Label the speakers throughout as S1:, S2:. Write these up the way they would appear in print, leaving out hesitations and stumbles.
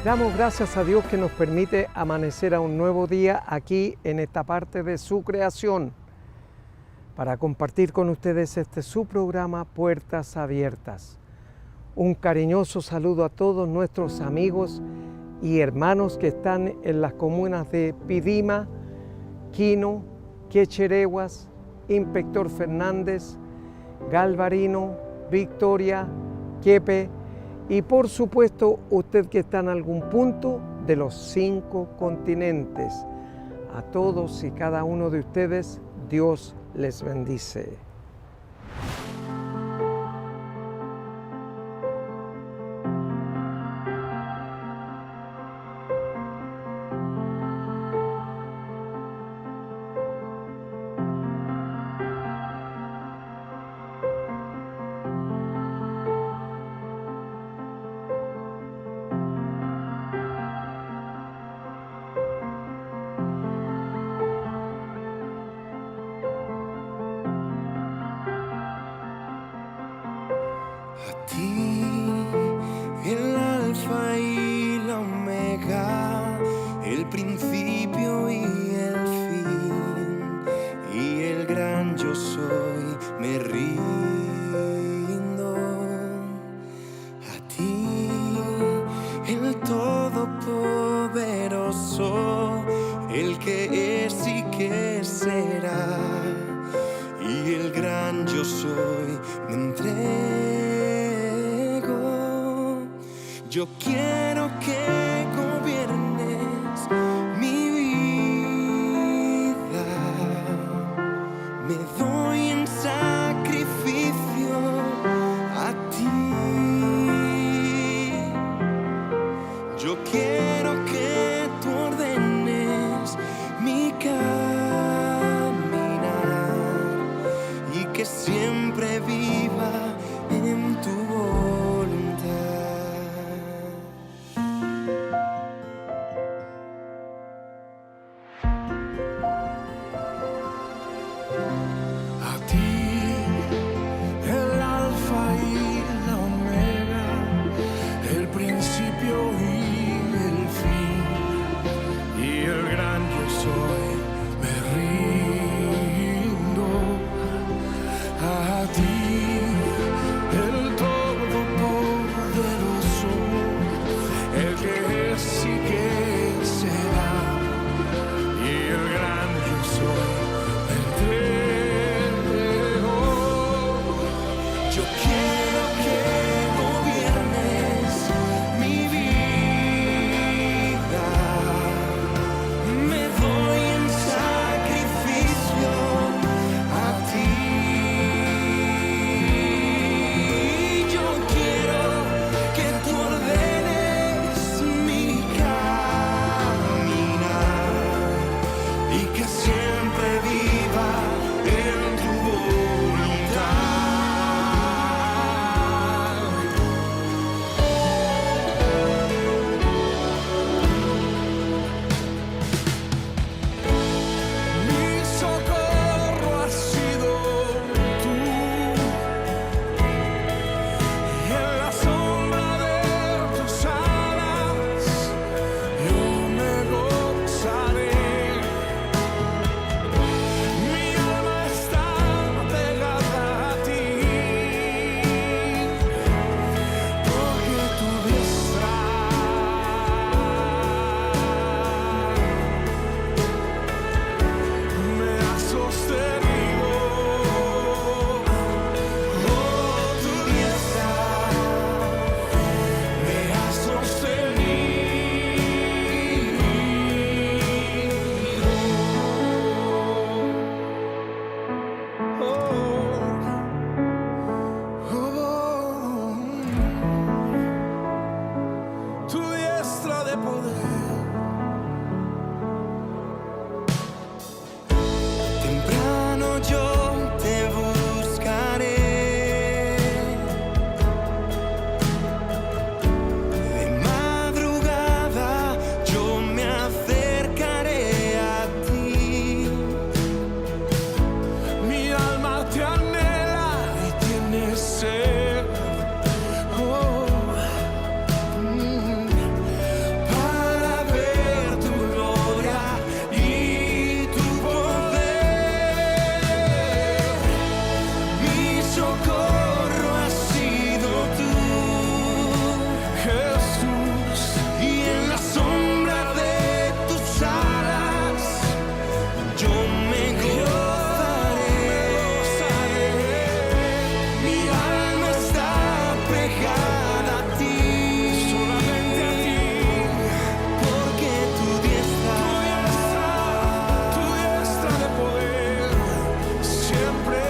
S1: Damos gracias a Dios que nos permite amanecer a un nuevo día aquí en esta parte de su creación para compartir con ustedes su programa Puertas Abiertas. Un cariñoso saludo a todos nuestros amigos y hermanos que están en las comunas de Pidima, Quino, Quecherehuas, Inspector Fernández, Galvarino, Victoria, Quepe y por supuesto usted que está en algún punto de los 5 continentes. A todos y cada uno de ustedes, Dios les bendice.
S2: A ti, el alfa y la omega, el principio y el fin, y el gran yo soy, me rindo. A ti, el todopoderoso, el que es y que será, y el gran yo soy, me entrego. Yo quiero que gobiernes mi vida. Me doy en sacrificio a ti. Yo quiero que tú ordenes mi caminar y que siempre viva en tu voluntad. dedicada a ti,
S3: solamente a ti.
S2: porque tu
S3: Tu diestra de poder siempre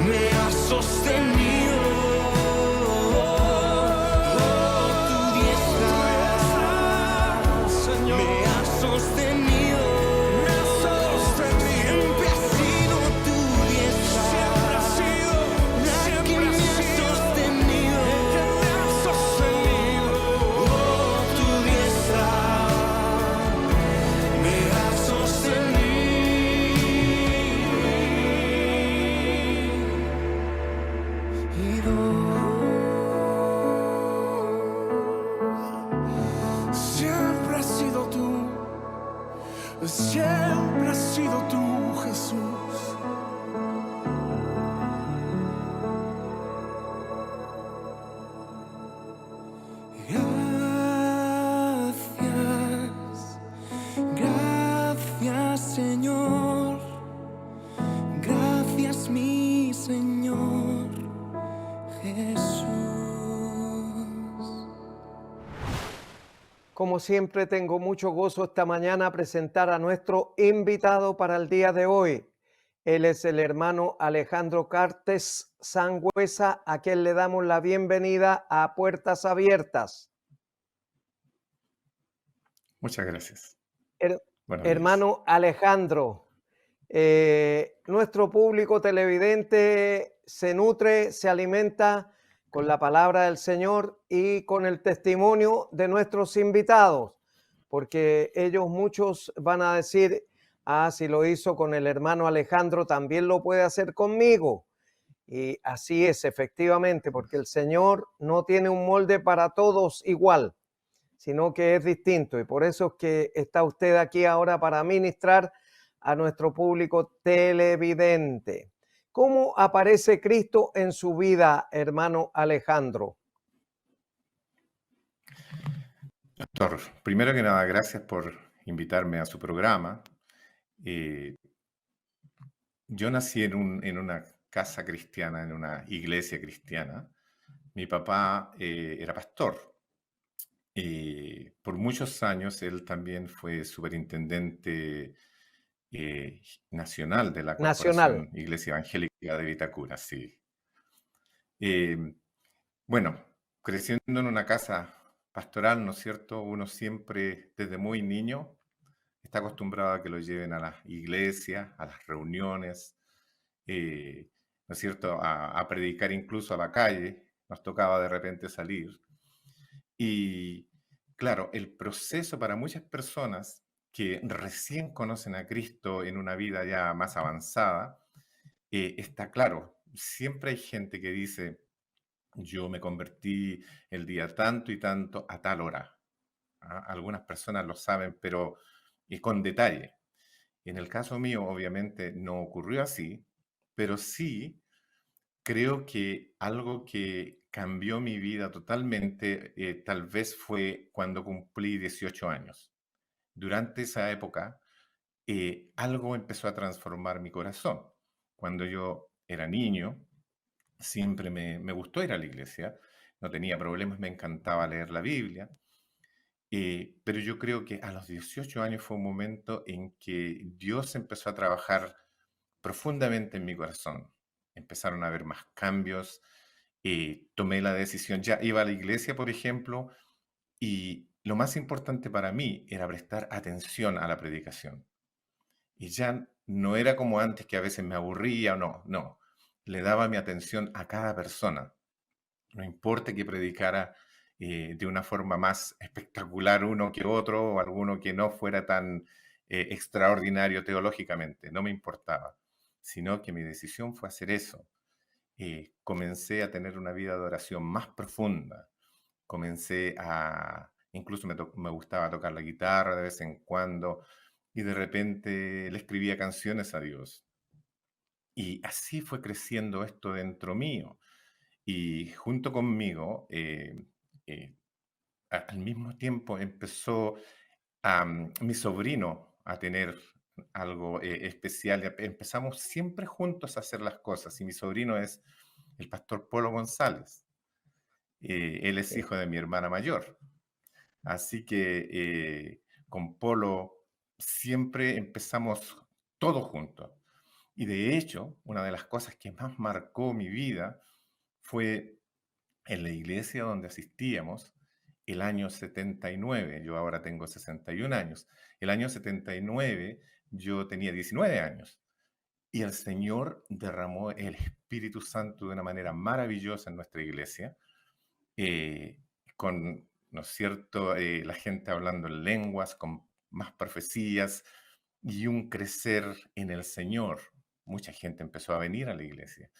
S2: me has sostenido. Tu diestra
S3: Señor,
S2: me has sostenido.
S3: me has sostenido.
S2: Siempre ha sido tu diestra
S3: Siempre ha sido,
S2: la que
S3: siempre
S2: me
S3: ha
S2: ha
S3: sido
S2: sostenido.
S3: que me has sostenido.
S2: Tu diestra me ha sostenido.
S3: Siempre has sido tú, siempre has sido tú, Jesús.
S2: Gracias, gracias Señor, gracias mi Señor Jesús.
S1: Como siempre, tengo mucho gozo esta mañana presentar a nuestro invitado para el día de hoy. Él es el hermano Alejandro Cartes Sangüesa, a quien le damos la bienvenida a Puertas Abiertas.
S4: Muchas gracias. Buenos días.
S1: Hermano Alejandro, nuestro público televidente se nutre, se alimenta con la palabra del Señor y con el testimonio de nuestros invitados, porque ellos muchos van a decir, si lo hizo con el hermano Alejandro, también lo puede hacer conmigo. Y así es, efectivamente, porque el Señor no tiene un molde para todos igual, sino que es distinto. Y por eso es que está usted aquí ahora para ministrar a nuestro público televidente. ¿Cómo aparece Cristo en su vida, hermano Alejandro?
S4: Doctor, primero que nada, gracias por invitarme a su programa. Yo nací en una casa cristiana, en una iglesia cristiana. Mi papá era pastor. Por muchos años él también fue superintendente nacional de la
S1: Nacional.
S4: Corporación Iglesia Evangélica de Vitacura, sí. Bueno, creciendo en una casa pastoral, ¿no es cierto? Uno siempre, desde muy niño, está acostumbrado a que lo lleven a las iglesias, a las reuniones, ¿no es cierto? A predicar incluso a la calle. Nos tocaba de repente salir. Y claro, el proceso para muchas personas que recién conocen a Cristo en una vida ya más avanzada, está claro. Siempre hay gente que dice, yo me convertí el día tanto y tanto a tal hora. Algunas personas lo saben, pero con detalle. En el caso mío, obviamente, no ocurrió así, pero sí creo que algo que cambió mi vida totalmente, tal vez fue cuando cumplí 18 años. Durante esa época, algo empezó a transformar mi corazón. Cuando yo era niño, siempre me gustó ir a la iglesia, no tenía problemas, me encantaba leer la Biblia, pero yo creo que a los 18 años fue un momento en que Dios empezó a trabajar profundamente en mi corazón. Empezaron a haber más cambios, tomé la decisión, ya iba a la iglesia, por ejemplo, y lo más importante para mí era prestar atención a la predicación. Y ya no era como antes que a veces me aburría o no, le daba mi atención a cada persona. No importa que predicara de una forma más espectacular uno que otro o alguno que no fuera tan extraordinario teológicamente, no me importaba, sino que mi decisión fue hacer eso. Comencé a tener una vida de oración más profunda, incluso me gustaba tocar la guitarra de vez en cuando y de repente le escribía canciones a Dios. Y así fue creciendo esto dentro mío. Y junto conmigo, al mismo tiempo empezó mi sobrino a tener algo especial. Empezamos siempre juntos a hacer las cosas. Y mi sobrino es el pastor Polo González. Él es hijo de mi hermana mayor. Así que con Polo siempre empezamos todos juntos. Y de hecho, una de las cosas que más marcó mi vida fue en la iglesia donde asistíamos el año 79. Yo ahora tengo 61 años. El año 79 yo tenía 19 años. Y el Señor derramó el Espíritu Santo de una manera maravillosa en nuestra iglesia, eh, con, ¿no es cierto?, la gente hablando en lenguas, con más profecías y un crecer en el Señor. Mucha gente empezó a venir a la iglesia.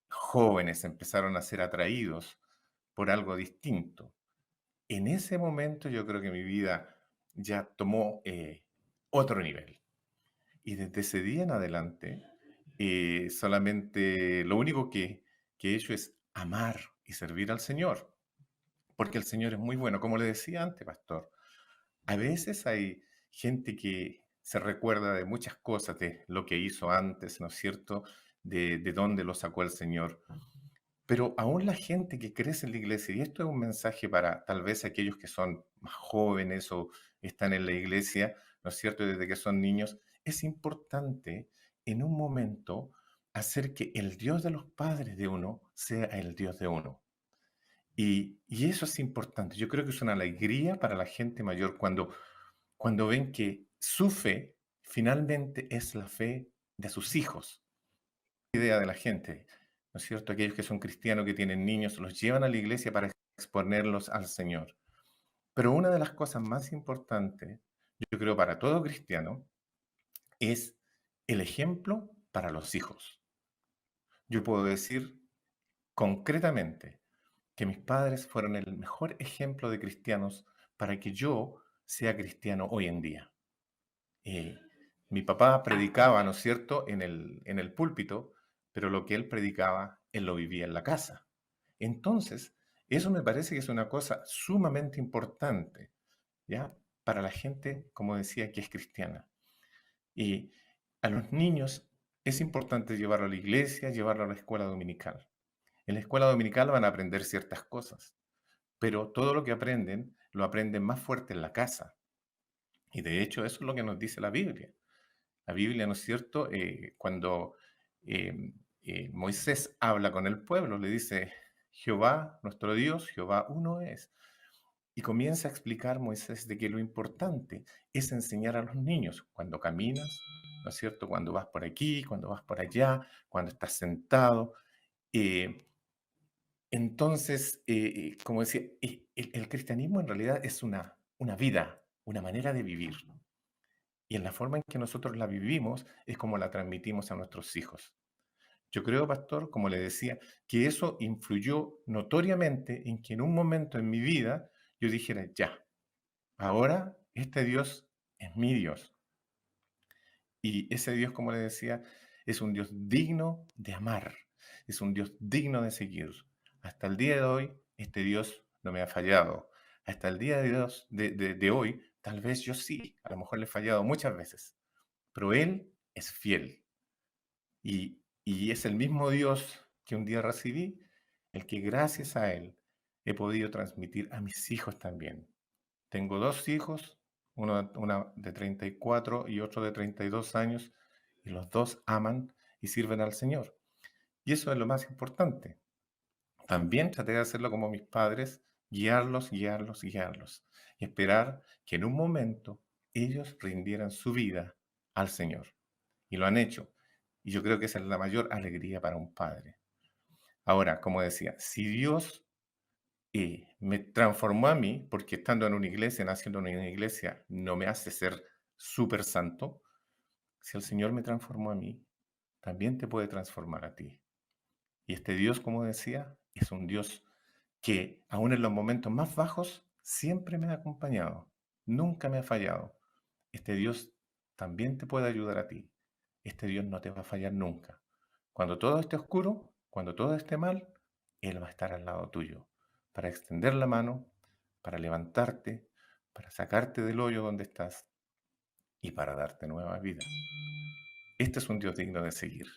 S4: Jóvenes empezaron a ser atraídos por algo distinto. En ese momento yo creo que mi vida ya tomó otro nivel. Y desde ese día en adelante, solamente lo único que he hecho es amar y servir al Señor, porque el Señor es muy bueno. Como le decía antes, pastor, a veces hay gente que se recuerda de muchas cosas, de lo que hizo antes, ¿no es cierto? De dónde lo sacó el Señor. Pero aún la gente que crece en la iglesia, y esto es un mensaje para tal vez aquellos que son más jóvenes o están en la iglesia, ¿no es cierto?, desde que son niños, es importante en un momento hacer que el Dios de los padres de uno sea el Dios de uno. Y eso es importante. Yo creo que es una alegría para la gente mayor cuando ven que su fe finalmente es la fe de sus hijos. Idea de la gente, ¿no es cierto? Aquellos que son cristianos, que tienen niños, los llevan a la iglesia para exponerlos al Señor. Pero una de las cosas más importantes, yo creo, para todo cristiano, es el ejemplo para los hijos. Yo puedo decir concretamente que mis padres fueron el mejor ejemplo de cristianos para que yo sea cristiano hoy en día. Eh, Mi papá predicaba, ¿no es cierto?, en el púlpito, pero lo que él predicaba, él lo vivía en la casa. Entonces, eso me parece que es una cosa sumamente importante, ¿ya? Para la gente, como decía, que es cristiana. Y a los niños es importante llevarlo a la iglesia, llevarlo a la escuela dominical. En la escuela dominical van a aprender ciertas cosas, pero todo lo que aprenden, lo aprenden más fuerte en la casa. Y de hecho, eso es lo que nos dice la Biblia. La Biblia, ¿no es cierto? Cuando Moisés habla con el pueblo, le dice, Jehová, nuestro Dios, Jehová uno es. Y comienza a explicar Moisés de que lo importante es enseñar a los niños cuando caminas, ¿no es cierto? Cuando vas por aquí, cuando vas por allá, cuando estás sentado. eh, entonces, como decía, el cristianismo en realidad es una vida, una manera de vivir. Y en la forma en que nosotros la vivimos es como la transmitimos a nuestros hijos. Yo creo, pastor, como le decía, que eso influyó notoriamente en que en un momento en mi vida yo dijera, ya, ahora este Dios es mi Dios. Y ese Dios, como le decía, es un Dios digno de amar, es un Dios digno de seguir. Hasta el día de hoy, este Dios no me ha fallado. Hasta el día de, Dios, de hoy, tal vez yo sí, a lo mejor le he fallado muchas veces, pero Él es fiel. Y es el mismo Dios que un día recibí, el que gracias a Él he podido transmitir a mis hijos también. Tengo dos hijos, una de 34 y otro de 32 años, y los dos aman y sirven al Señor. Y eso es lo más importante. También traté de hacerlo como mis padres, guiarlos, guiarlos, guiarlos, y esperar que en un momento ellos rindieran su vida al Señor. Y lo han hecho. Y yo creo que esa es la mayor alegría para un padre. Ahora, como decía, si Dios me transformó a mí, porque estando en una iglesia, naciendo en una iglesia, no me hace ser súper santo, si el Señor me transformó a mí, también te puede transformar a ti. Y este Dios, como decía, es un Dios que aún en los momentos más bajos siempre me ha acompañado, nunca me ha fallado. Este Dios también te puede ayudar a ti. Este Dios no te va a fallar nunca. Cuando todo esté oscuro, cuando todo esté mal, Él va a estar al lado tuyo para extender la mano, para levantarte, para sacarte del hoyo donde estás y para darte nueva vida. Este es un Dios digno de seguir.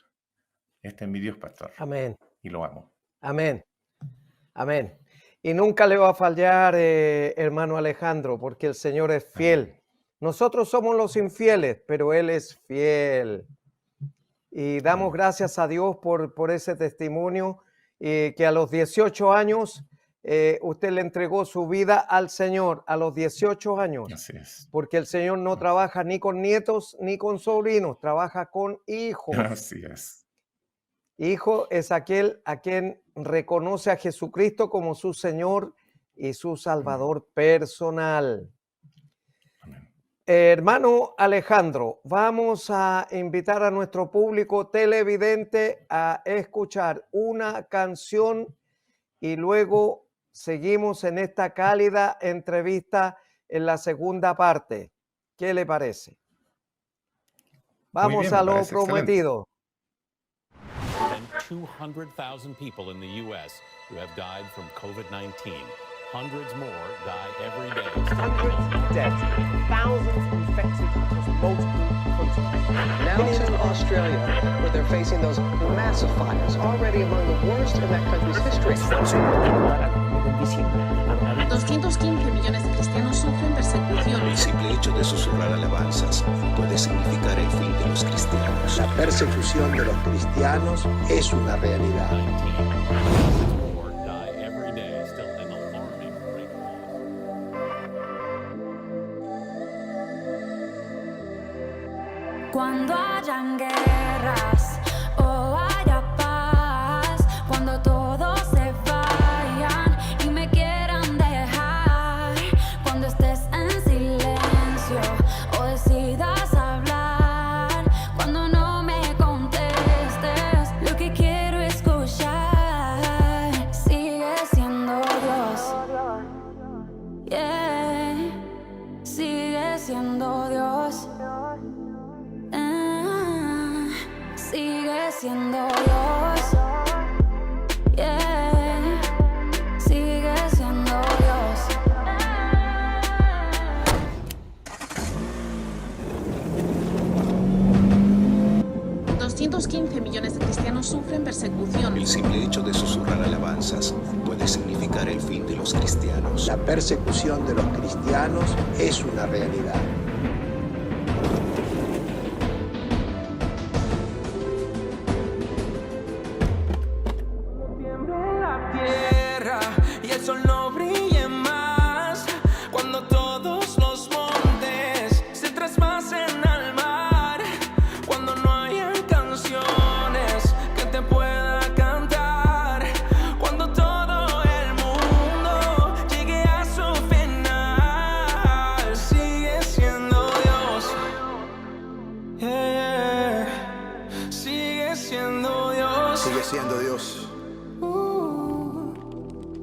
S4: Este es mi Dios, pastor,
S1: Amén,
S4: y lo amo.
S1: amén, amén. Y nunca le va a fallar, hermano Alejandro, porque el Señor es fiel. Nosotros somos los infieles, pero Él es fiel. Y damos gracias a Dios por ese testimonio, que a los 18 años usted le entregó su vida al Señor, a los 18 años.
S4: Así es.
S1: Porque el Señor no trabaja ni con nietos ni con sobrinos, trabaja con hijos.
S4: Así es.
S1: Hijo es aquel a quien reconoce a Jesucristo como su Señor y su Salvador personal. Hermano Alejandro, vamos a invitar a nuestro público televidente a escuchar una canción y luego seguimos en esta cálida entrevista en la segunda parte. ¿Qué le parece? Vamos
S4: bien,
S1: a
S4: me
S1: lo
S4: parece
S1: prometido.
S5: More than 200,000 people in the U.S. who have died from COVID-19. Hundreds more die every day.
S6: Hundreds dead, thousands infected across multiple continents.
S7: Now to Australia, where they're facing those massive fires, already among the worst in that country's history.
S8: 215 millones de cristianos sufren persecución.
S9: El simple hecho de susurrar alabanzas puede significar el fin de los cristianos.
S10: La persecución de los cristianos es una realidad.
S11: Cuando hayan guerras o haya paz, cuando todos se vayan y me quieran dejar, cuando estés en silencio o decidas hablar, cuando no me contestes lo que quiero escuchar, sigue siendo Dios, yeah, sigue siendo Dios. Sigue siendo Dios, yeah, sigue siendo Dios.
S8: 215 millones de cristianos sufren persecución.
S9: El simple hecho de susurrar alabanzas puede significar el fin de los cristianos.
S10: La persecución de los cristianos es una realidad.
S3: Y el sol no brille más cuando todos los montes se traspasen al mar, cuando no hayan canciones que te pueda cantar, cuando todo el mundo llegue a su final. Sigue siendo Dios, yeah. Sigue siendo Dios.
S10: Sigue siendo Dios.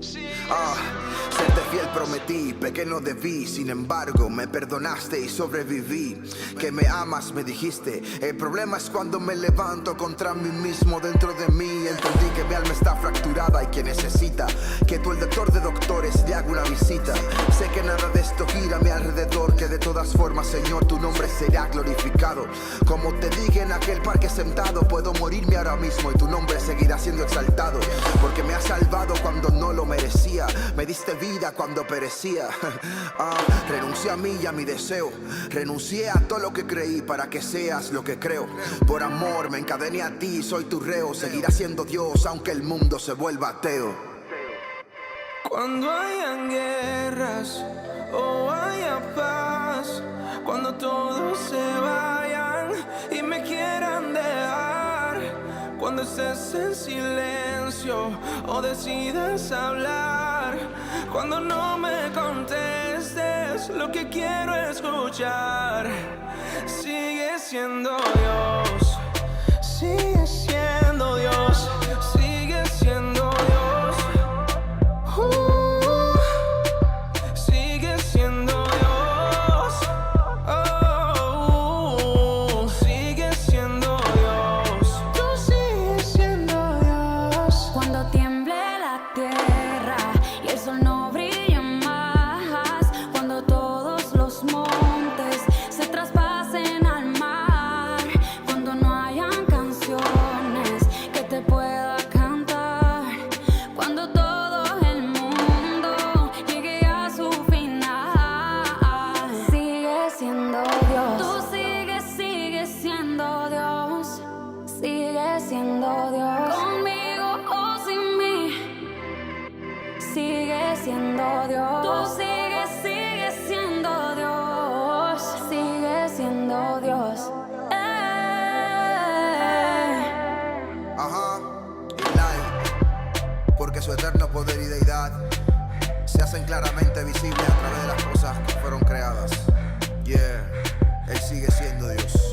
S12: Serte fiel prometí, pequeño debí, sin embargo me perdonaste y sobreviví. Que me amas me dijiste, el problema es cuando me levanto contra mí mismo. Dentro de mí entendí que mi alma está fracturada y que necesita que tú, el doctor de doctores, le haga una visita. Sé que nada de esto gira a mi alrededor, que de todas formas, Señor, tu nombre será glorificado. Como te dije en aquel parque sentado, puedo morirme ahora mismo y tu nombre seguirá siendo exaltado. Porque me has salvado cuando no lo merecía, me diste vida cuando perecía. Renuncié a mí y a mi deseo, renuncié a todo lo que creí para que seas lo que creo. Por amor me encadené a ti, soy tu reo, seguirás siendo Dios aunque el mundo se vuelva ateo.
S3: Cuando hayan guerras o haya paz, cuando todos se vayan y me quieran dejar, cuando estés en silencio o decidas hablar, cuando no me contestes lo que quiero escuchar, sigue siendo Dios, sigue siendo Dios, sigue siendo Dios. Sigue siendo Dios, sigue siendo Dios, tú sigues siendo Dios.
S11: Cuando tiemble la tierra y el sol no brille más, cuando todos los montes se traspasen al mar, cuando no hayan canciones siendo Dios. Tú sigues siendo Dios. Sigues siendo Dios.
S12: Ajá, live, porque su eterno poder y deidad se hacen claramente visibles a través de las cosas que fueron creadas. Yeah, Él sigue siendo Dios.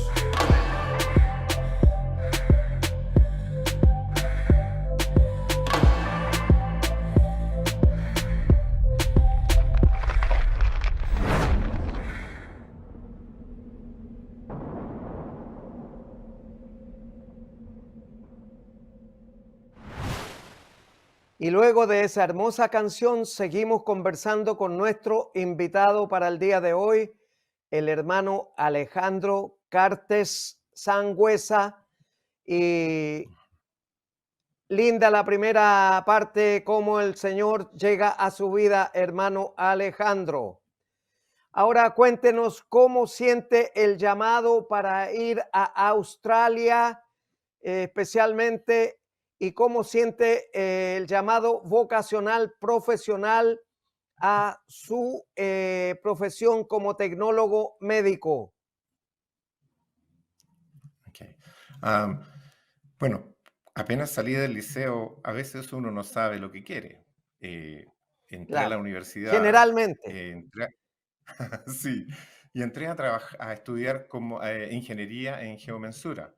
S1: Y luego de esa hermosa canción, seguimos conversando con nuestro invitado para el día de hoy, el hermano Alejandro Cartes Sangüesa. Y linda la primera parte, cómo el Señor llega a su vida, hermano Alejandro. Ahora cuéntenos cómo siente el llamado para ir a Australia, especialmente, y cómo siente el llamado vocacional profesional a su profesión como tecnólogo médico.
S4: Okay. Bueno, apenas salí del liceo, a veces uno no sabe lo que quiere. Entré a la
S1: Claro,
S4: universidad,
S1: generalmente.
S4: sí, y entré a estudiar como ingeniería en geomensura.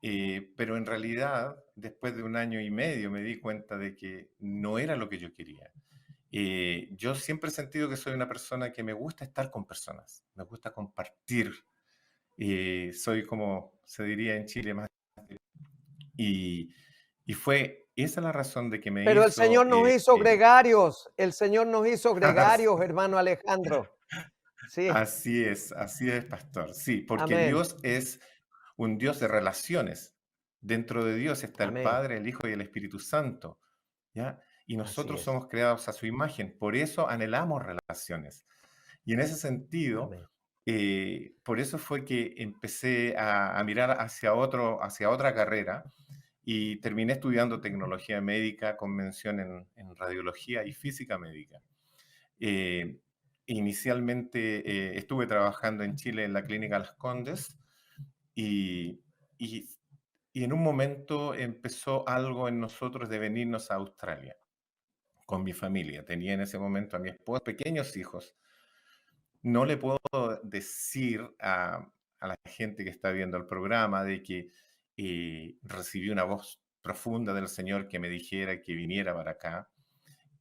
S4: Pero en realidad, después de 1 año y medio, me di cuenta de que no era lo que yo quería. Yo siempre he sentido que soy una persona que me gusta estar con personas, me gusta compartir. Soy, como se diría en Chile, más. Y fue esa la razón de que me
S1: Pero el
S4: hizo...
S1: Señor nos hizo gregarios, el Señor nos hizo gregarios,
S4: Así
S1: hermano Alejandro. Sí,
S4: así es, pastor. Sí, porque
S1: amén,
S4: Dios es un Dios de relaciones. Dentro de Dios está el
S1: amén,
S4: Padre, el Hijo y el Espíritu Santo, ¿ya? Y
S1: así
S4: nosotros
S1: es,
S4: somos creados a su imagen, por eso anhelamos relaciones. Y en ese sentido,
S1: amén.
S4: por eso fue que empecé a mirar hacia otra carrera y terminé estudiando tecnología médica con mención en radiología y física médica. Eh, Inicialmente estuve trabajando en Chile en la Clínica Las Condes y, y, y en un momento empezó algo en nosotros de venirnos a Australia con mi familia. Tenía en ese momento a mi esposa, pequeños hijos. No le puedo decir a la gente que está viendo el programa de que recibí una voz profunda del Señor que me dijera que viniera para acá.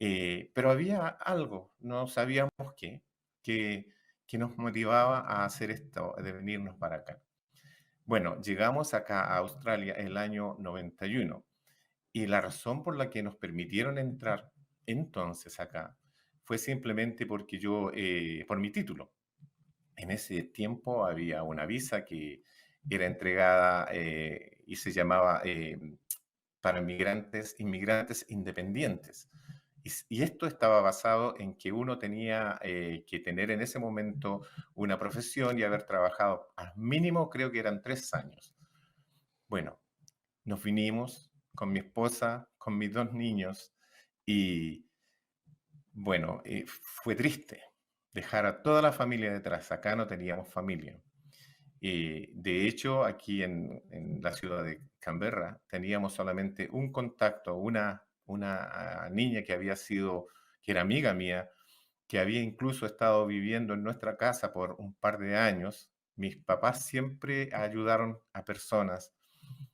S4: Pero había algo, no sabíamos qué, que nos motivaba a hacer esto, de venirnos para acá. Bueno, llegamos acá a Australia el año 91 y la razón por la que nos permitieron entrar entonces acá fue simplemente porque por mi título. En ese tiempo había una visa que era entregada y se llamaba para inmigrantes independientes. Y esto estaba basado en que uno tenía que tener en ese momento una profesión y haber trabajado al mínimo, creo que eran 3 años. Bueno, nos vinimos con mi esposa, con mis 2 niños y bueno, fue triste dejar a toda la familia detrás. Acá no teníamos familia. De hecho, aquí en la ciudad de Canberra teníamos solamente un contacto, una niña que era amiga mía, que había incluso estado viviendo en nuestra casa por un par de años. Mis papás siempre ayudaron a personas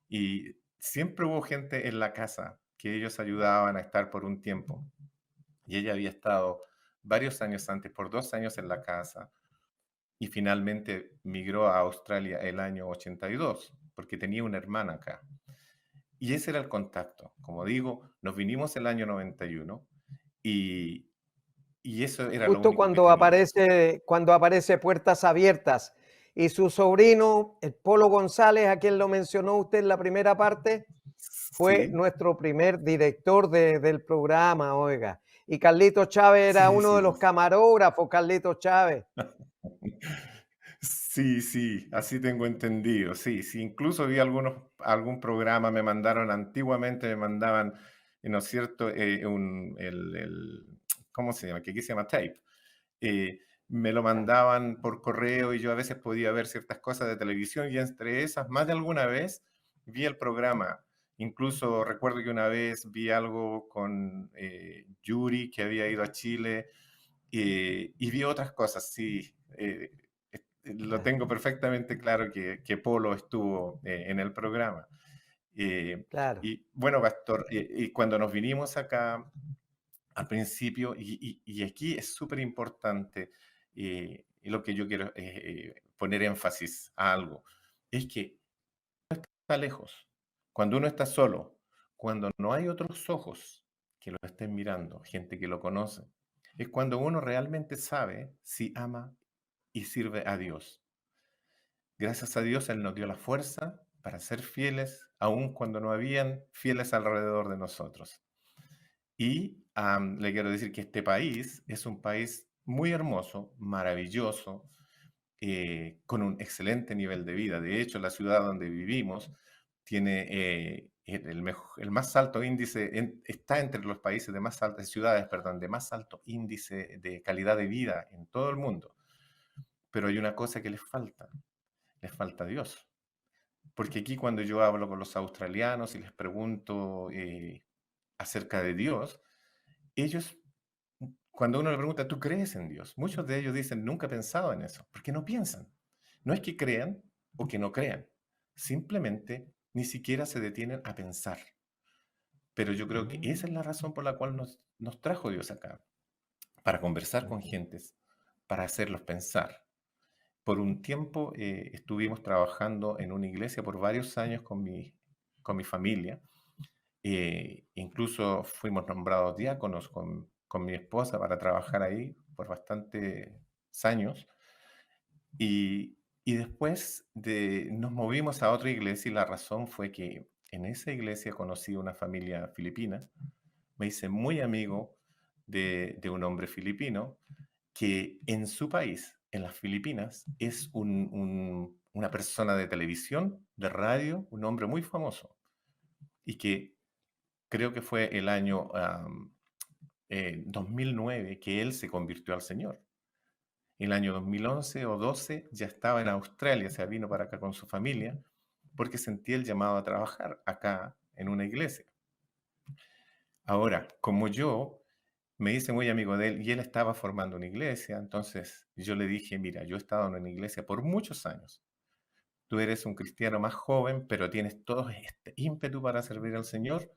S4: y siempre hubo gente en la casa que ellos ayudaban a estar por un tiempo. Y ella había estado varios años antes, por 2 años en la casa, y finalmente migró a Australia el año 82, porque tenía una hermana acá. Y ese era el contacto. Como digo, nos vinimos el año 91 y, y eso era lo
S1: Justo
S4: único que teníamos.
S1: cuando aparece Puertas Abiertas. Y su sobrino, el Polo González, a quien lo mencionó usted en la primera parte, fue
S4: Sí,
S1: nuestro primer director del programa, oiga. Y Carlitos Chávez era
S4: sí,
S1: uno
S4: sí.
S1: de los camarógrafos, Carlitos Chávez.
S4: Sí, sí, así tengo entendido. Sí, sí, incluso vi algún programa, antiguamente me mandaban, ¿no es cierto? ¿cómo se llama? Que aquí se llama tape. Me lo mandaban por correo y yo a veces podía ver ciertas cosas de televisión y entre esas, más de alguna vez, vi el programa. Incluso recuerdo que una vez vi algo con Yuri, que había ido a Chile, y vi otras cosas, sí. Lo tengo perfectamente claro que Polo estuvo en el programa.
S1: Claro.
S4: Y bueno, Pastor, y cuando nos vinimos acá al principio, y aquí es súper importante, y lo que yo quiero poner énfasis a algo, es que está lejos, cuando uno está solo, cuando no hay otros ojos que lo estén mirando, gente que lo conoce, es cuando uno realmente sabe si ama y sirve a Dios. Gracias a Dios, Él nos dio la fuerza para ser fieles, aun cuando no habían fieles alrededor de nosotros. Y le quiero decir que este país es un país muy hermoso, maravilloso, con un excelente nivel de vida. De hecho, la ciudad donde vivimos tiene el más alto índice, está entre los países de más altas ciudades, perdón, de más alto índice de calidad de vida en todo el mundo. Pero hay una cosa que les falta Dios. Porque aquí cuando yo hablo con los australianos y les pregunto acerca de Dios, ellos, cuando uno le pregunta, ¿tú crees en Dios? Muchos de ellos dicen, nunca he pensado en eso, porque no piensan. No es que crean o que no crean, simplemente ni siquiera se detienen a pensar. Pero yo creo que esa es la razón por la cual nos trajo Dios acá, para conversar con gentes, para hacerlos pensar. Por un tiempo estuvimos trabajando en una iglesia por varios años con mi familia. Incluso fuimos nombrados diáconos con mi esposa para trabajar ahí por bastantes años. Y después nos movimos a otra iglesia y la razón fue que en esa iglesia conocí una familia filipina. Me hice muy amigo de un hombre filipino que en su país, en las Filipinas, es una persona de televisión, de radio, un hombre muy famoso. Y que creo que fue el año 2009 que él se convirtió al Señor. En el año 2011 o 12 ya estaba en Australia, se vino para acá con su familia, porque sentía el llamado a trabajar acá en una iglesia. Ahora, como yo me hice muy amigo de él y él estaba formando una iglesia, entonces yo le dije, mira, yo he estado en una iglesia por muchos años. Tú eres un cristiano más joven, pero tienes todo este ímpetu para servir al Señor.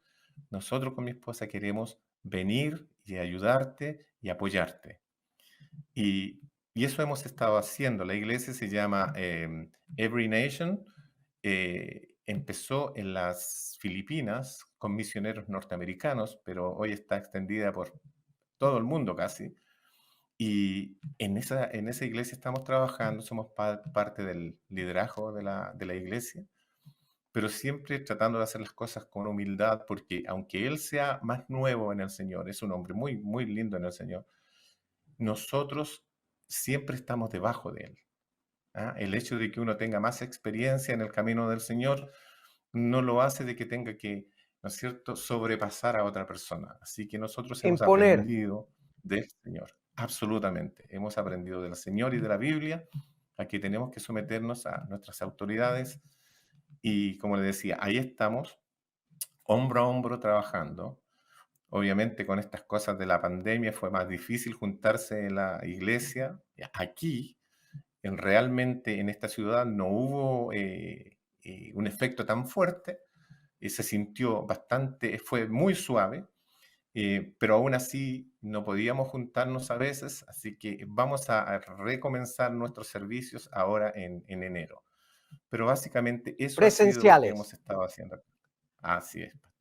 S4: Nosotros con mi esposa queremos venir y ayudarte y apoyarte. Y eso hemos estado haciendo. La iglesia se llama Every Nation. Empezó en las Filipinas con misioneros norteamericanos, pero hoy está extendida por todo el mundo casi. Y en esa iglesia estamos trabajando, somos parte del liderazgo de la iglesia, pero siempre tratando de hacer las cosas con humildad, porque aunque él sea más nuevo en el Señor, es un hombre muy, muy lindo en el Señor, nosotros siempre estamos debajo de él. El hecho de que uno tenga más experiencia en el camino del Señor no lo hace de que tenga que, ¿no es cierto?, sobrepasar a otra persona. Así que nosotros hemos aprendido del Señor. Absolutamente. Hemos aprendido del Señor y de la Biblia a que tenemos que someternos a nuestras autoridades. Y como le decía, ahí estamos, hombro a hombro trabajando. Obviamente con estas cosas de la pandemia fue más difícil juntarse en la iglesia. Aquí, realmente en esta ciudad no hubo un efecto tan fuerte. Se sintió bastante, fue muy suave. Pero aún así no podíamos juntarnos a veces, así que vamos a recomenzar nuestros servicios ahora en enero. Pero básicamente eso ha sido lo que hemos estado haciendo. Así es, pastor.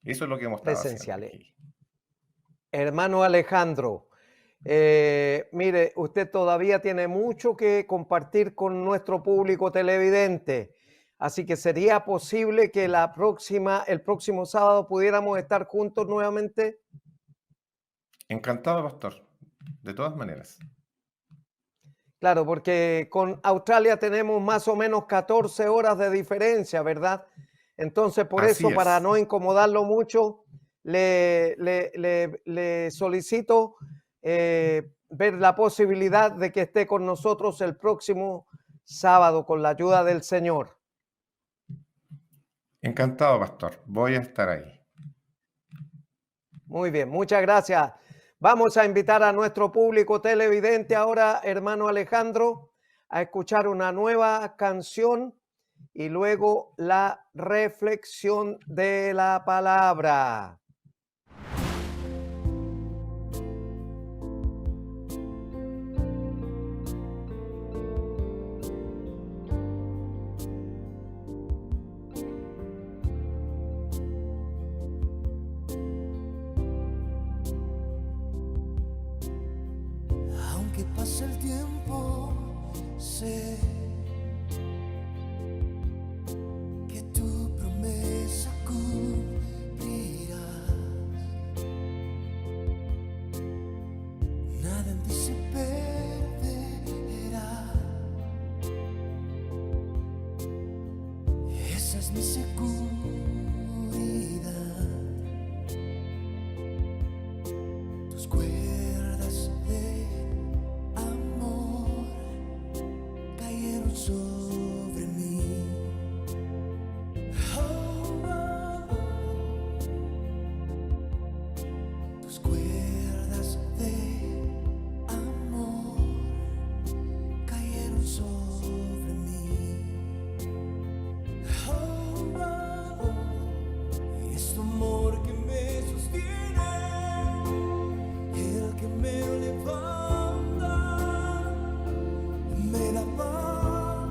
S4: Eso es lo que hemos estado haciendo aquí.
S1: Hermano Alejandro, mire, usted todavía tiene mucho que compartir con nuestro público televidente. Así que sería posible que el próximo sábado pudiéramos estar juntos nuevamente.
S4: Encantado, pastor. De todas maneras.
S1: Claro, porque con Australia tenemos más o menos 14 horas de diferencia, ¿verdad? Entonces, por eso, para no incomodarlo mucho, le solicito ver la posibilidad de que esté con nosotros el próximo sábado con la ayuda del Señor.
S4: Encantado, pastor. Voy a estar ahí.
S1: Muy bien, muchas gracias. Vamos a invitar a nuestro público televidente ahora, hermano Alejandro, a escuchar una nueva canción y luego la reflexión de la palabra.
S2: Aunque pase el tiempo, sé que tu promesa cumplirás. Nada en ti se perderá. Esa es mi seguridad. Tus cuerdas de amor cayeron sobre mí. Oh, oh, oh. Tus cuerdas de amor cayeron sobre mí. Oh, oh, oh. Y es tu amor que me sostiene, el que me levanta, me da paz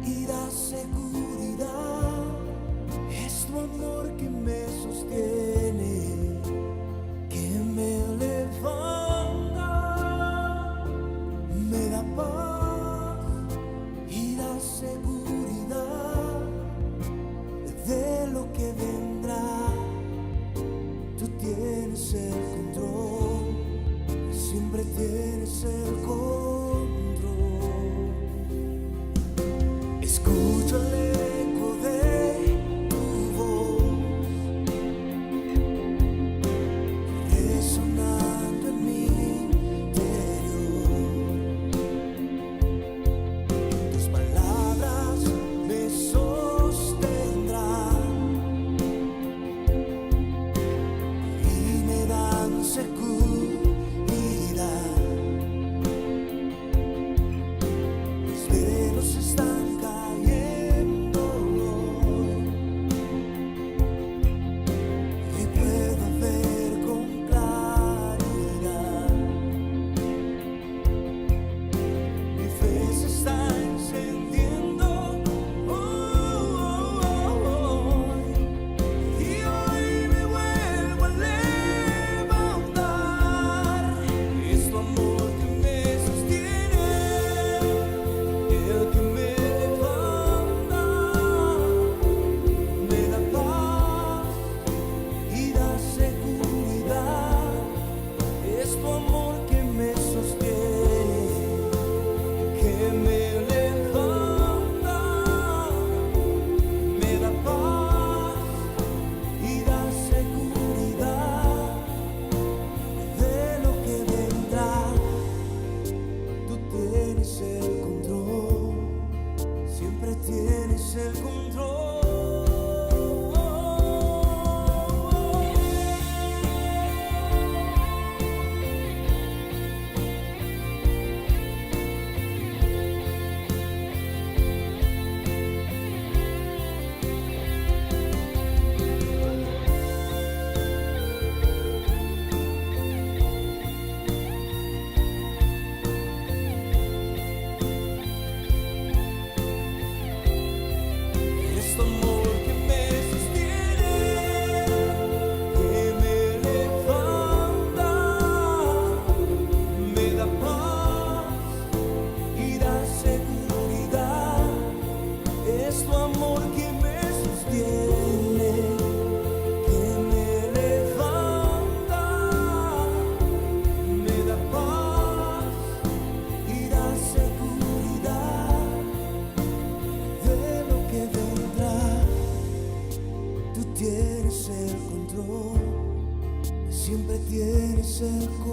S2: y da seguridad. Es tu amor que me sostiene, que me levanta, me da paz y da seguridad de lo que vendrá. Tú tienes el control, siempre tienes el control. Escucho el eco de tu voz resonando en mi interior. Tus palabras me sostendrán y me dan seguridad.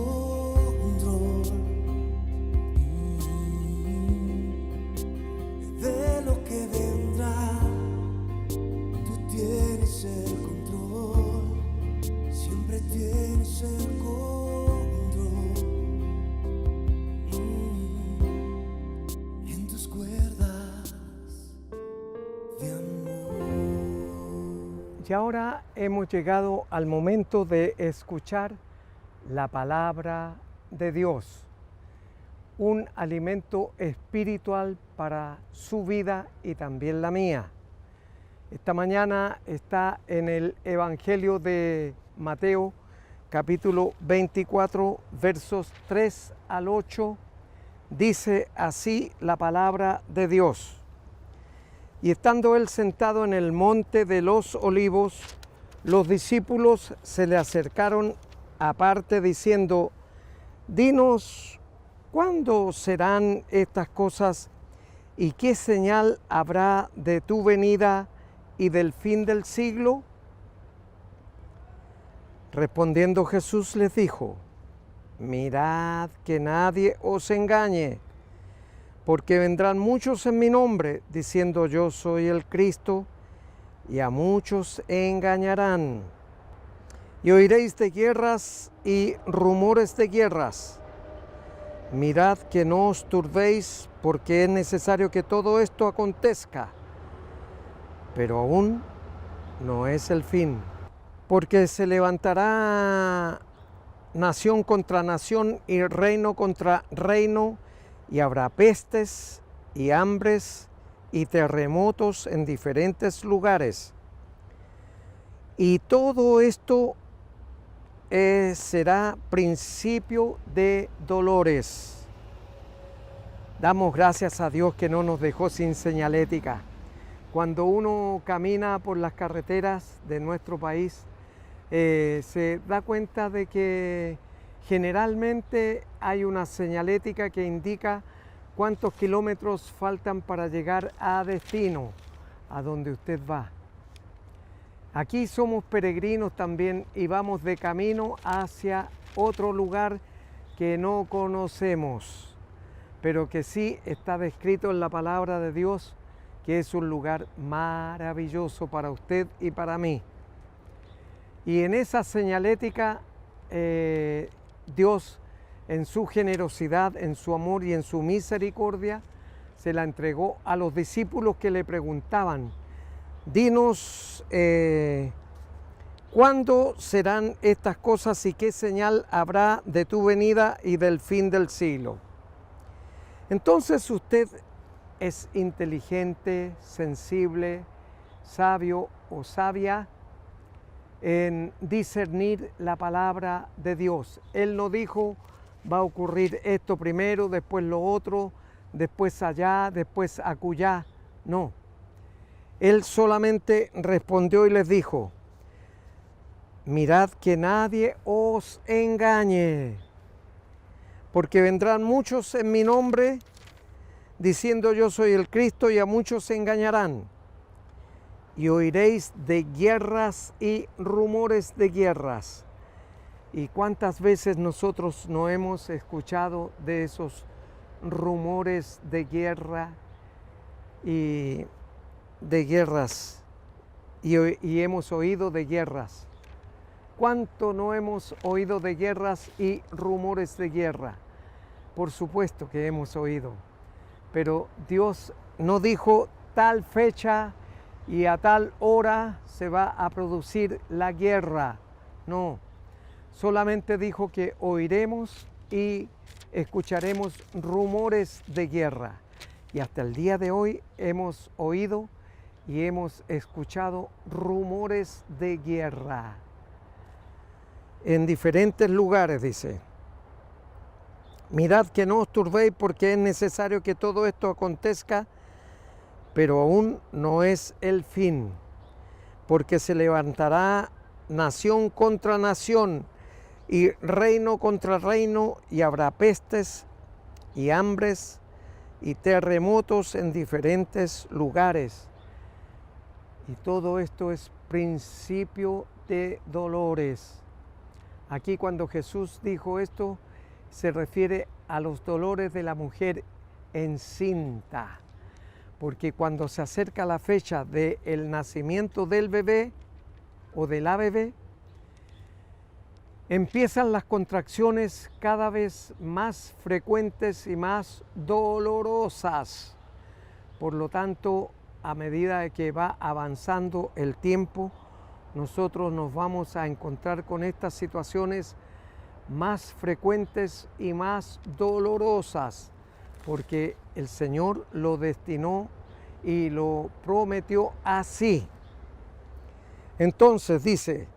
S2: control de lo que vendrá. Tú tienes el control, siempre tienes el control. En tus cuerdas de amor.
S1: Y ahora hemos llegado al momento de escuchar la palabra de Dios, un alimento espiritual para su vida y también la mía. Esta mañana está en el Evangelio de Mateo, capítulo 24, versos 3 al 8. Dice así la palabra de Dios. Y estando él sentado en el monte de los olivos, los discípulos se le acercaron aparte diciendo: dinos, ¿cuándo serán estas cosas y qué señal habrá de tu venida y del fin del siglo? Respondiendo Jesús les dijo: mirad que nadie os engañe, porque vendrán muchos en mi nombre, diciendo yo soy el Cristo, y a muchos engañarán. Y oiréis de guerras y rumores de guerras. Mirad que no os turbéis, porque es necesario que todo esto acontezca, pero aún no es el fin. Porque se levantará nación contra nación y reino contra reino, y habrá pestes y hambres y terremotos en diferentes lugares. Y todo esto será principio de dolores. Damos gracias a Dios que no nos dejó sin señalética. Cuando uno camina por las carreteras de nuestro país, se da cuenta de que generalmente hay una señalética que indica cuántos kilómetros faltan para llegar a destino, a donde usted va. Aquí somos peregrinos también y vamos de camino hacia otro lugar que no conocemos, pero que sí está descrito en la palabra de Dios, que es un lugar maravilloso para usted y para mí. Y en esa señalética, Dios, en su generosidad, en su amor y en su misericordia, se la entregó a los discípulos que le preguntaban: dinos, ¿cuándo serán estas cosas y qué señal habrá de tu venida y del fin del siglo? Entonces usted es inteligente, sensible, sabio o sabia en discernir la palabra de Dios. Él no dijo: va a ocurrir esto primero, después lo otro, después allá, después acullá. No. Él solamente respondió y les dijo: mirad que nadie os engañe, porque vendrán muchos en mi nombre, diciendo yo soy el Cristo, y a muchos se engañarán. Y oiréis de guerras y rumores de guerras. ¿Y cuántas veces nosotros no hemos escuchado de esos rumores de guerra y de guerras? Y hemos oído de guerras. ¿Cuánto no hemos oído de guerras y rumores de guerra? Por supuesto que hemos oído. Pero Dios no dijo tal fecha y a tal hora se va a producir la guerra. No, solamente dijo que oiremos y escucharemos rumores de guerra. Y hasta el día de hoy hemos oído y hemos escuchado rumores de guerra. En diferentes lugares, dice: mirad que no os turbéis, porque es necesario que todo esto acontezca, pero aún no es el fin, porque se levantará nación contra nación y reino contra reino, y habrá pestes y hambres y terremotos en diferentes lugares. Y todo esto es principio de dolores. Aquí cuando Jesús dijo esto, se refiere a los dolores de la mujer encinta, porque cuando se acerca la fecha del nacimiento del bebé o de la bebé, empiezan las contracciones cada vez más frecuentes y más dolorosas. Por lo tanto, a medida que va avanzando el tiempo, nosotros nos vamos a encontrar con estas situaciones más frecuentes y más dolorosas, porque el Señor lo destinó y lo prometió así. Entonces dice,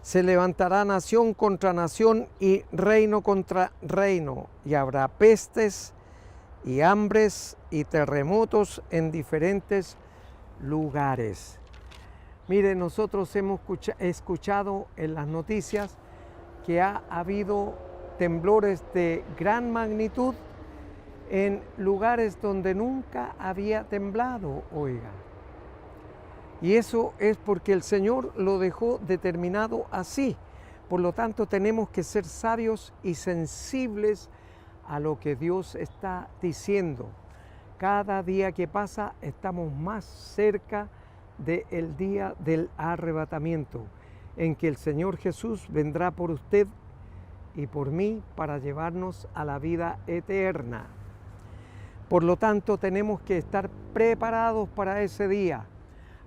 S1: se levantará nación contra nación y reino contra reino, y habrá pestes y hambres y terremotos en diferentes lugares. Mire, nosotros hemos escuchado en las noticias que ha habido temblores de gran magnitud en lugares donde nunca había temblado, oiga. Y eso es porque el Señor lo dejó determinado así. Por lo tanto, tenemos que ser sabios y sensibles a lo que Dios está diciendo. Cada día que pasa estamos más cerca del día del arrebatamiento, en que el Señor Jesús vendrá por usted y por mí para llevarnos a la vida eterna. Por lo tanto, tenemos que estar preparados para ese día.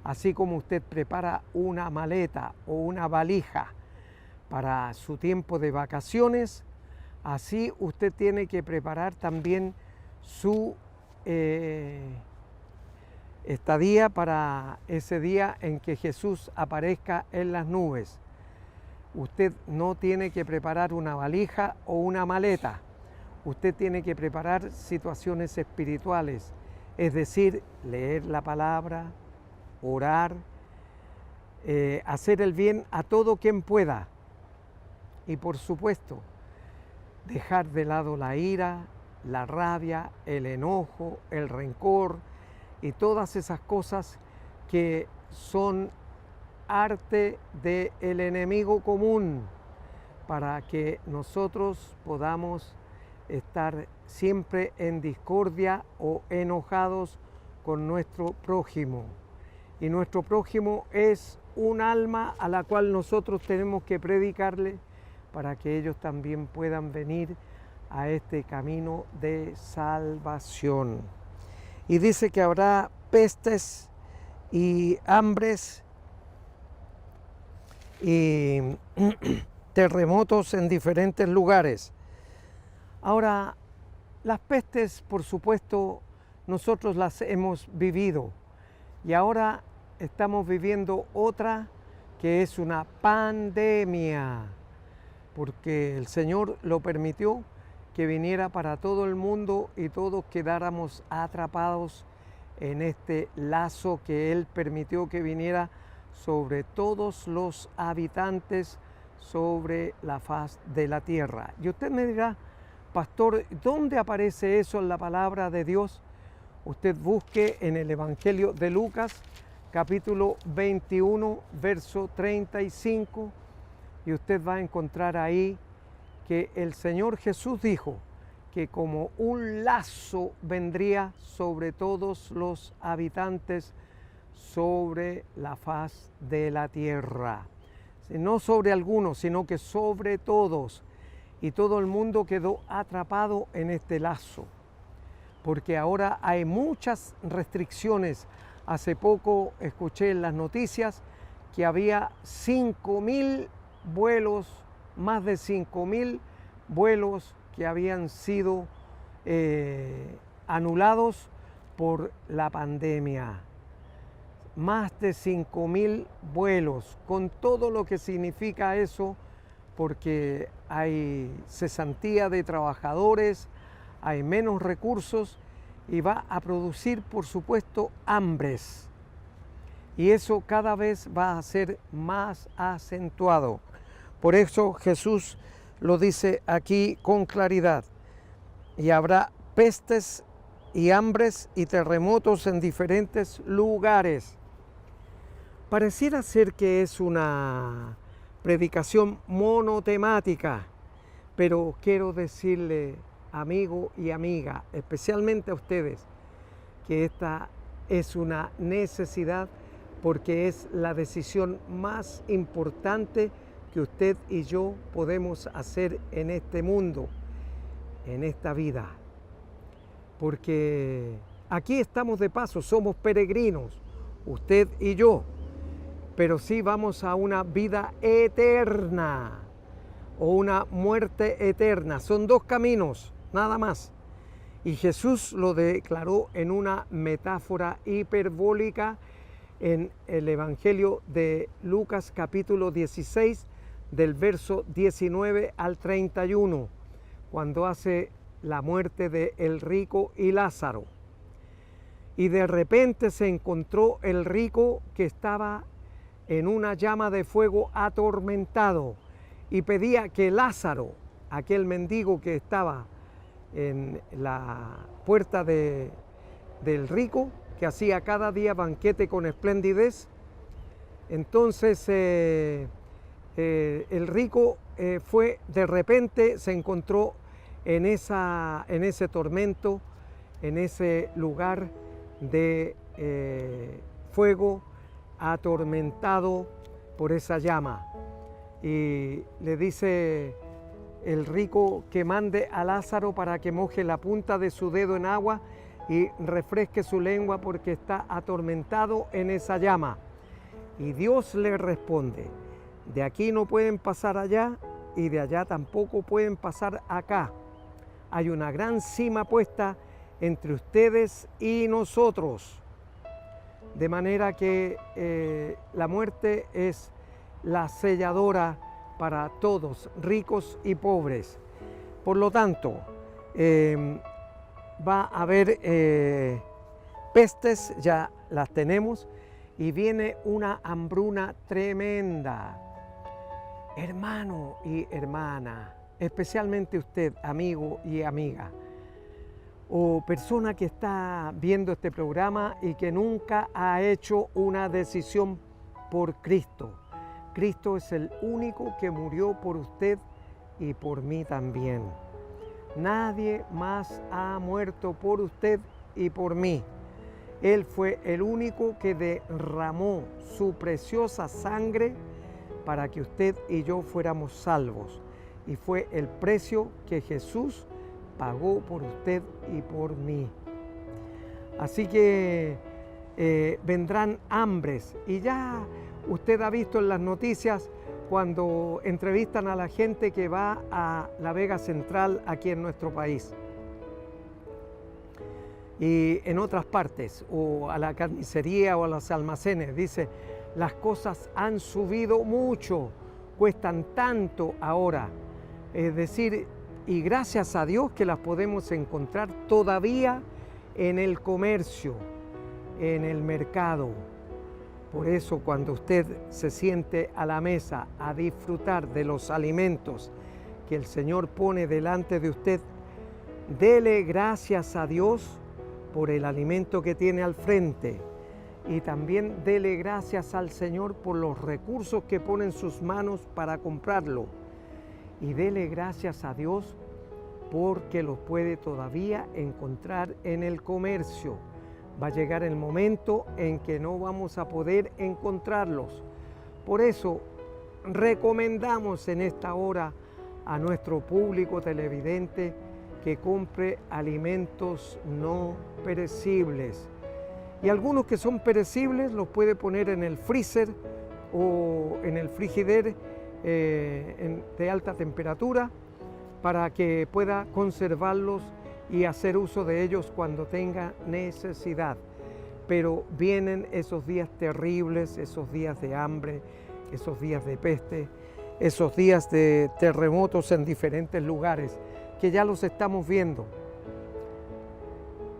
S1: Así como usted prepara una maleta o una valija para su tiempo de vacaciones, así usted tiene que preparar también su estadía para ese día en que Jesús aparezca en las nubes. Usted no tiene que preparar una valija o una maleta. Usted tiene que preparar situaciones espirituales, es decir, leer la palabra, orar, hacer el bien a todo quien pueda. Y por supuesto, dejar de lado la ira, la rabia, el enojo, el rencor y todas esas cosas que son arte del enemigo común, para que nosotros podamos estar siempre en discordia o enojados con nuestro prójimo. Y nuestro prójimo es un alma a la cual nosotros tenemos que predicarle para que ellos también puedan venir a este camino de salvación. Y dice que habrá pestes y hambres y terremotos en diferentes lugares. Ahora, las pestes, por supuesto, nosotros las hemos vivido. Y ahora estamos viviendo otra que es una pandemia, porque el Señor lo permitió que viniera para todo el mundo y todos quedáramos atrapados en este lazo que Él permitió que viniera sobre todos los habitantes sobre la faz de la tierra. Y usted me dirá, pastor, ¿dónde aparece eso en la palabra de Dios? Usted busque en el Evangelio de Lucas, capítulo 21, verso 35, y usted va a encontrar ahí que el Señor Jesús dijo que como un lazo vendría sobre todos los habitantes sobre la faz de la tierra. No sobre algunos, sino que sobre todos. Y todo el mundo quedó atrapado en este lazo, porque ahora hay muchas restricciones. Hace poco escuché en las noticias que había 5.000 vuelos, más de 5.000 vuelos que habían sido anulados por la pandemia. Más de 5.000 vuelos, con todo lo que significa eso, porque hay cesantía de trabajadores, hay menos recursos y va a producir, por supuesto, hambres. Y eso cada vez va a ser más acentuado. Por eso Jesús lo dice aquí con claridad. Y habrá pestes y hambres y terremotos en diferentes lugares. Pareciera ser que es una predicación monotemática, pero quiero decirle, amigo y amiga, especialmente a ustedes, que esta es una necesidad porque es la decisión más importante que usted y yo podemos hacer en este mundo, en esta vida. Porque aquí estamos de paso, somos peregrinos, usted y yo, pero sí vamos a una vida eterna o una muerte eterna. Son dos caminos, nada más. Y Jesús lo declaró en una metáfora hiperbólica en el Evangelio de Lucas capítulo 16, del verso 19 al 31, cuando hace la muerte de el rico y Lázaro. Y de repente se encontró el rico que estaba en una llama de fuego atormentado y pedía que Lázaro, aquel mendigo que estaba en la puerta del rico, que hacía cada día banquete con esplendidez, entonces el rico fue, de repente se encontró en ese tormento, en ese lugar de fuego, atormentado por esa llama. Y le dice el rico que mande a Lázaro para que moje la punta de su dedo en agua y refresque su lengua porque está atormentado en esa llama. Y Dios le responde: de aquí no pueden pasar allá y de allá tampoco pueden pasar acá. Hay una gran cima puesta entre ustedes y nosotros. De manera que la muerte es la selladora para todos, ricos y pobres. Por lo tanto, va a haber pestes, ya las tenemos, y viene una hambruna tremenda. Hermano y hermana, especialmente usted, amigo y amiga, o persona que está viendo este programa y que nunca ha hecho una decisión por Cristo. Cristo es el único que murió por usted y por mí también. Nadie más ha muerto por usted y por mí. Él fue el único que derramó su preciosa sangre para que usted y yo fuéramos salvos. Y fue el precio que Jesús pagó por usted y por mí. Así que vendrán hambres. Y ya usted ha visto en las noticias cuando entrevistan a la gente que va a la Vega Central aquí en nuestro país y en otras partes, o a la carnicería o a los almacenes. Dice: las cosas han subido mucho, cuestan tanto ahora. Es decir, y gracias a Dios que las podemos encontrar todavía en el comercio, en el mercado. Por eso, cuando usted se siente a la mesa a disfrutar de los alimentos que el Señor pone delante de usted, dele gracias a Dios por el alimento que tiene al frente, y también dele gracias al Señor por los recursos que pone en sus manos para comprarlo, y dele gracias a Dios porque los puede todavía encontrar en el comercio. Va a llegar el momento en que no vamos a poder encontrarlos. Por eso recomendamos en esta hora a nuestro público televidente que compre alimentos no perecibles. Y algunos que son perecibles los puede poner en el freezer o en el frigider de alta temperatura para que pueda conservarlos y hacer uso de ellos cuando tenga necesidad. Pero vienen esos días terribles, esos días de hambre, esos días de peste, esos días de terremotos en diferentes lugares, que ya los estamos viendo.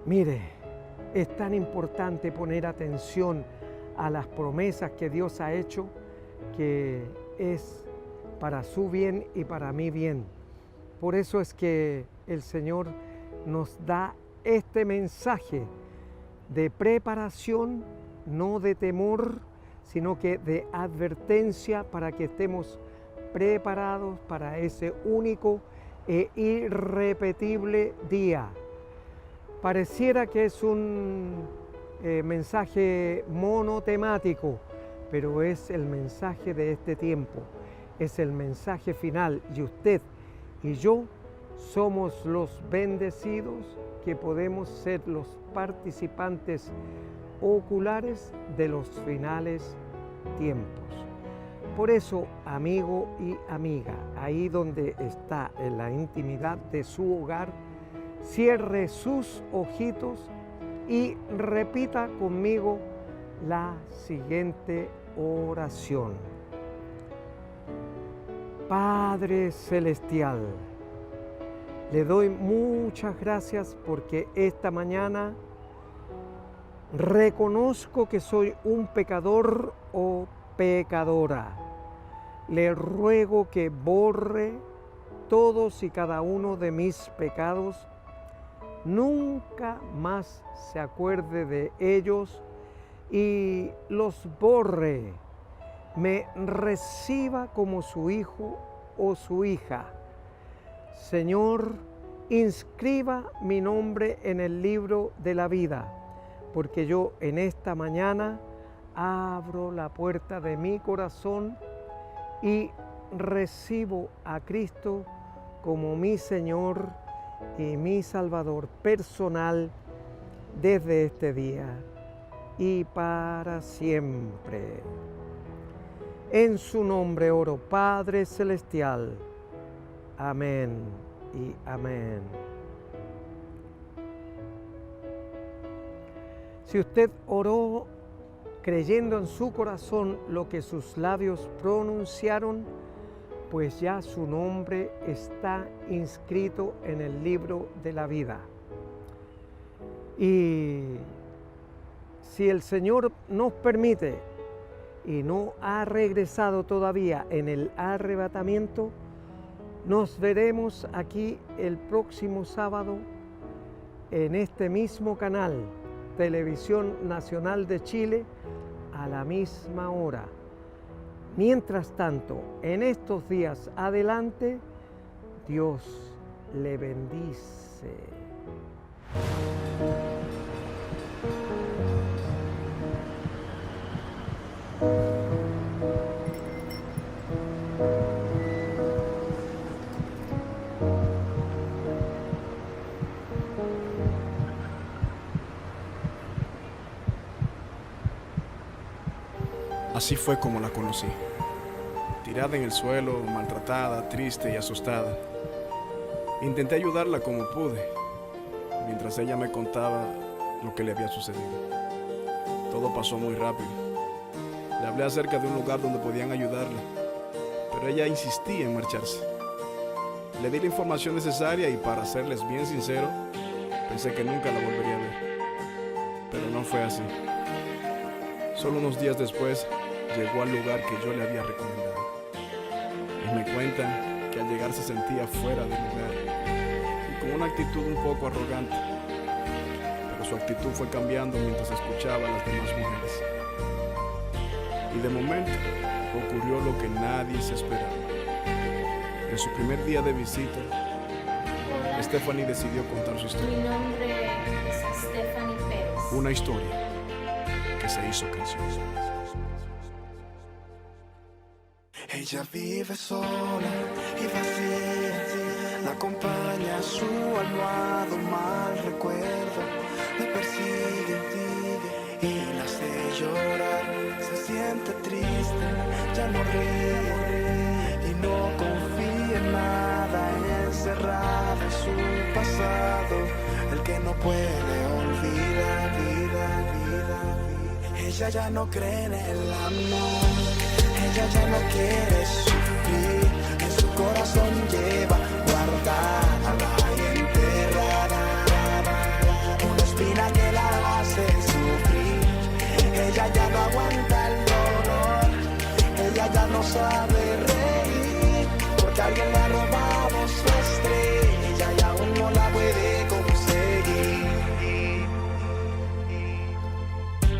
S1: Mire, es tan importante poner atención a las promesas que Dios ha hecho, que es para su bien y para mi bien. Por eso es que el Señor nos da este mensaje de preparación, no de temor, sino que de advertencia, para que estemos preparados para ese único e irrepetible día. Pareciera que es un mensaje monotemático, pero es el mensaje de este tiempo, es el mensaje final, y usted y yo somos los bendecidos que podemos ser los participantes oculares de los finales tiempos. Por eso, amigo y amiga, ahí donde está en la intimidad de su hogar, cierre sus ojitos y repita conmigo la siguiente oración. Padre Celestial, le doy muchas gracias porque esta mañana reconozco que soy un pecador o pecadora. Le ruego que borre todos y cada uno de mis pecados, nunca más se acuerde de ellos y los borre, me reciba como su hijo o su hija. Señor, inscriba mi nombre en el libro de la vida, porque yo en esta mañana abro la puerta de mi corazón y recibo a Cristo como mi Señor y mi Salvador personal desde este día y para siempre. En su nombre oro, Padre Celestial. Amén y amén. Si usted oró creyendo en su corazón lo que sus labios pronunciaron, pues ya su nombre está inscrito en el libro de la vida. Y si el Señor nos permite y no ha regresado todavía en el arrebatamiento, nos veremos aquí el próximo sábado en este mismo canal, Televisión Nacional de Chile, a la misma hora. Mientras tanto, en estos días adelante, Dios le bendice.
S13: Así fue como la conocí. Tirada en el suelo, maltratada, triste y asustada. Intenté ayudarla como pude, mientras ella me contaba lo que le había sucedido. Todo pasó muy rápido. Le hablé acerca de un lugar donde podían ayudarla, pero ella insistía en marcharse. Le di la información necesaria y, para serles bien sincero, pensé que nunca la volvería a ver. Pero no fue así. Solo unos días después, llegó al lugar que yo le había recomendado. Y me cuentan que al llegar se sentía fuera del lugar y con una actitud un poco arrogante. Pero su actitud fue cambiando mientras escuchaba a las demás mujeres. Y de momento ocurrió lo que nadie se esperaba. En su primer día de visita, Stephanie decidió contar su historia.
S14: Mi nombre es Stephanie Pérez.
S13: Una historia que se hizo canción.
S2: Ella vive sola y vacía, la acompaña su almohado mal recuerdo, le persigue y la hace llorar, se siente triste, ya no ríe y no confía en nada, encerrada en su pasado, el que no puede olvidar, ella ya no cree en el amor. Ella ya no quiere sufrir, en su corazón lleva guardada y enterrada una espina que la hace sufrir. Ella ya no aguanta el dolor, ella ya no sabe reír, porque alguien le ha robado su estrella y aún no la puede conseguir.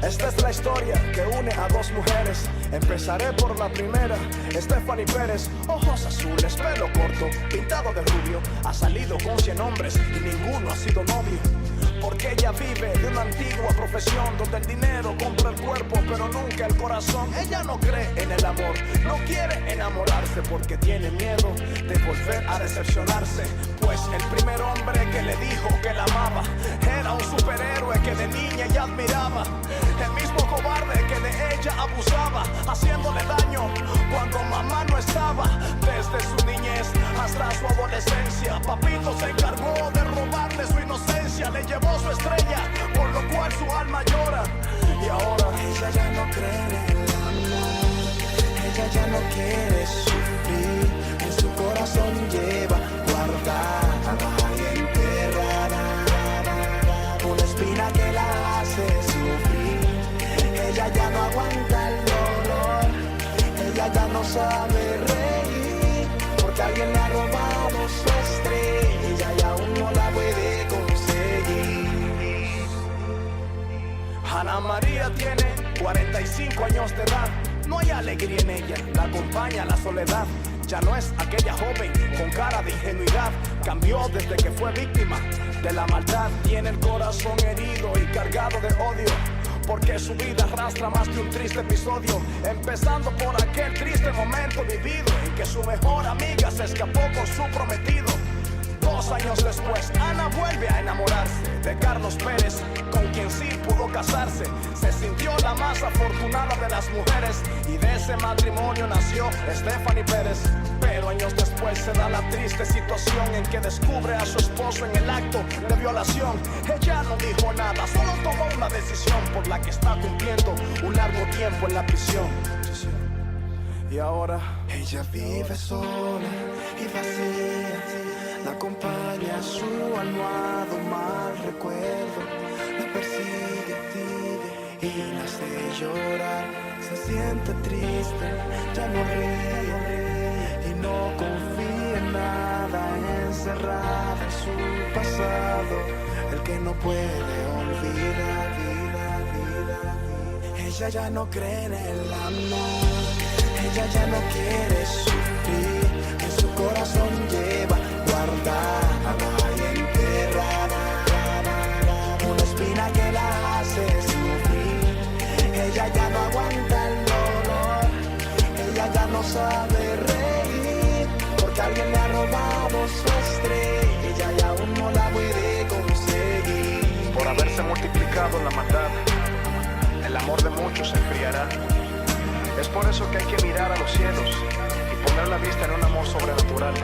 S15: Esta es la historia que une une a dos mujeres. Empezaré por la primera, Stephanie Pérez. Ojos azules, pelo corto, pintado de rubio. Ha salido con 100 hombres y ninguno ha sido novio. Porque ella vive de una antigua profesión donde el dinero compra el cuerpo pero nunca el corazón. Ella no cree en el amor, no quiere enamorarse porque tiene miedo de volver a decepcionarse. Pues el primer hombre que le dijo que la amaba era un superhéroe que de niña ella admiraba. El mismo cobarde que de ella abusaba, haciéndole daño cuando mamá no estaba. Desde su niñez hasta su adolescencia, papito se encargó de robarle su inocencia. Le llevó su estrella, por lo cual su alma llora. Y ahora
S2: ella ya no cree en el amor, ella ya no quiere sufrir. En su corazón lleva guardada y enterrada una espina que la hace sufrir. Ella ya no aguanta el dolor, ella ya no sabe reír, porque alguien le ha robado su estrella y aún no la puede conseguir.
S15: Ana María tiene 45 años de edad. No hay alegría en ella, la acompaña la soledad. Ya no es aquella joven con cara de ingenuidad. Cambió desde que fue víctima de la maldad. Tiene el corazón herido y cargado de odio, porque su vida arrastra más que un triste episodio. Empezando por aquel triste momento vivido en que su mejor amiga se escapó con su prometido. 2 años después, Ana vuelve a enamorarse de Carlos Pérez, con quien sí pudo casarse. Se sintió la más afortunada de las mujeres y de ese matrimonio nació Stephanie Pérez. Pero años después se da la triste situación en que descubre a su esposo en el acto de violación. Ella no dijo nada, solo tomó una decisión por la que está cumpliendo un largo tiempo en la prisión. Y ahora
S2: ella vive sola y vacía, la acompaña su almohado mal recuerdo, la persigue tibia y la hace llorar. Se siente triste, ya no ríe y no confía en nada, encerrada en su pasado, el que no puede olvidar. Ella ya no cree en el amor, ella ya no quiere sufrir. En su corazón lleva guardada y enterrada una espina que la hace sufrir. Ella ya no aguanta el dolor, ella ya no sabe reír, porque alguien le ha robado su estrella y aún no la puede conseguir.
S15: por haberse multiplicado la maldad, el amor de muchos se enfriará. Es por eso que hay que mirar a los cielos y poner la vista en un amor sobrenatural.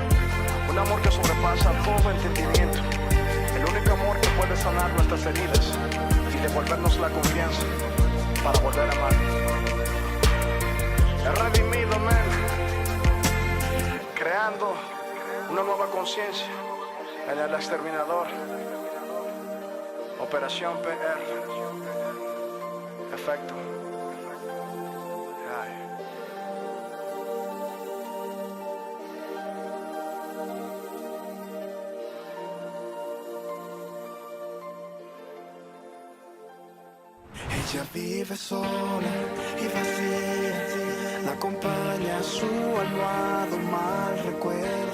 S15: Un amor que sobrepasa todo entendimiento. El único amor que puede sanar nuestras heridas y devolvernos la confianza para volver a amar. He redimido, man, creando una nueva conciencia en el exterminador. Operación PR. Efecto.
S2: Ella vive sola y vacía, la acompaña su almohado mal recuerdo.